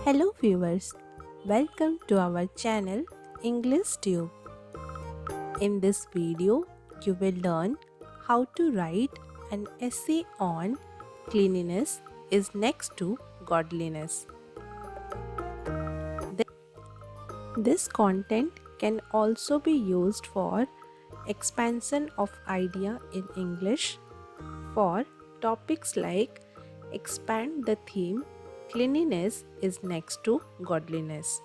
Hello viewers, welcome to our channel English Tube. In this video, you will learn how to write an essay on cleanliness is next to godliness. This content can also be used for expansion of idea in English for topics like expand the theme cleanliness is next to godliness.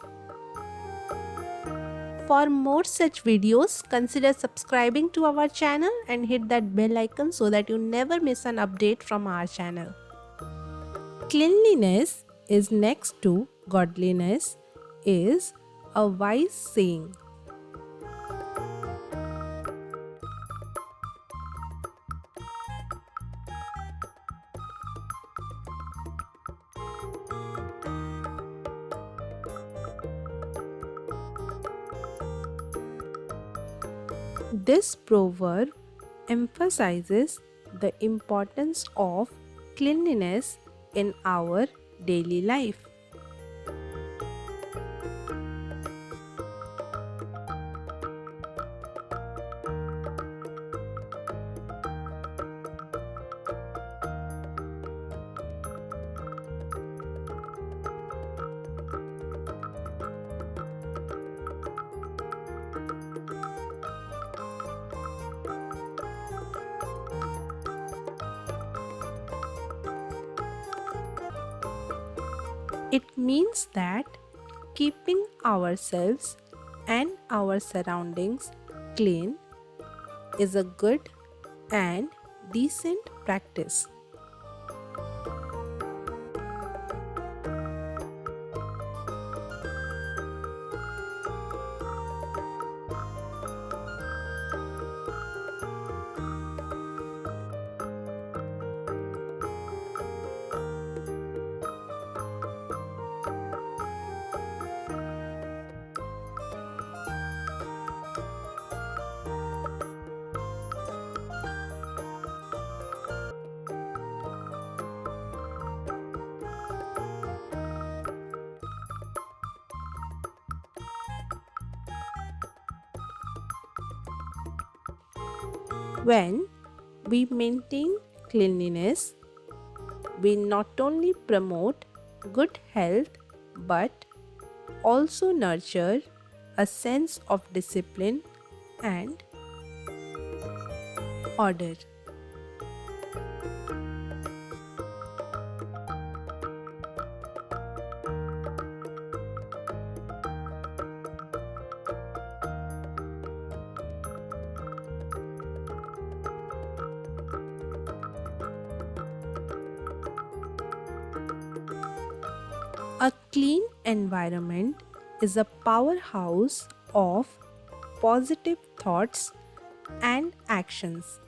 For more such videos, consider subscribing to our channel and hit that bell icon so that you never miss an update from our channel. Cleanliness is next to godliness is a wise saying. This proverb emphasizes the importance of cleanliness in our daily life. It means that keeping ourselves and our surroundings clean is a good and decent practice. When we maintain cleanliness, we not only promote good health but also nurture a sense of discipline and order. A clean environment is a powerhouse of positive thoughts and actions.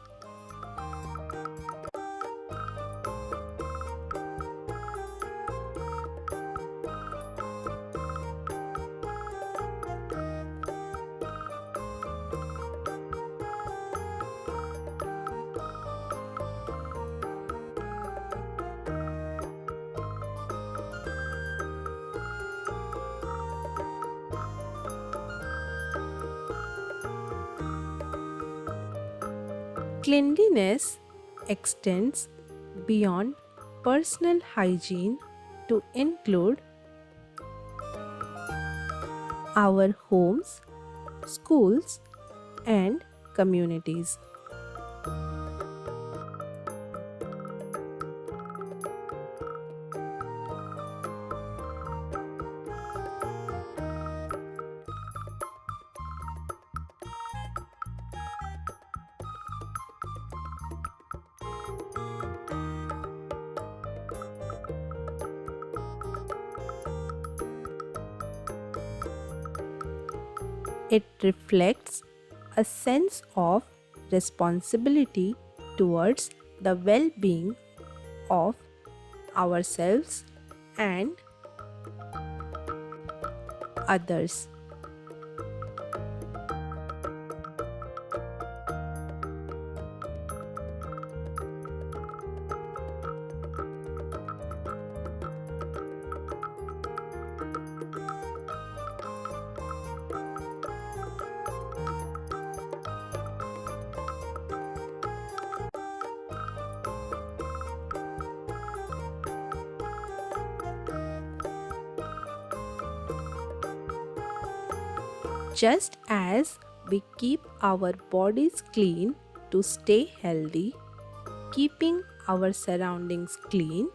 Cleanliness extends beyond personal hygiene to include our homes, schools, and communities. It reflects a sense of responsibility towards the well being of ourselves and others. Just as we keep our bodies clean to stay healthy, keeping our surroundings clean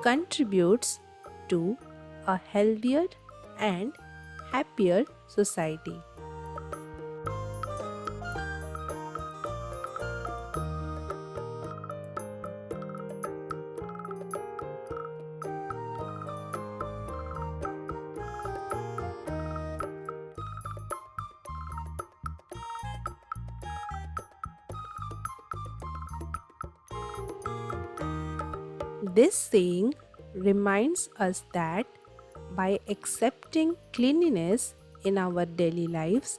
contributes to a healthier and happier society. This saying reminds us that by accepting cleanliness in our daily lives,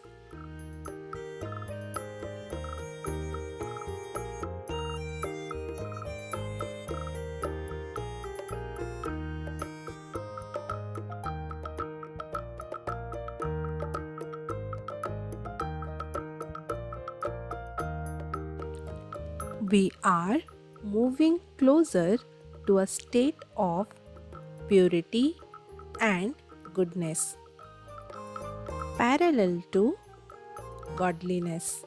we are moving closer to a state of purity and goodness, parallel to godliness.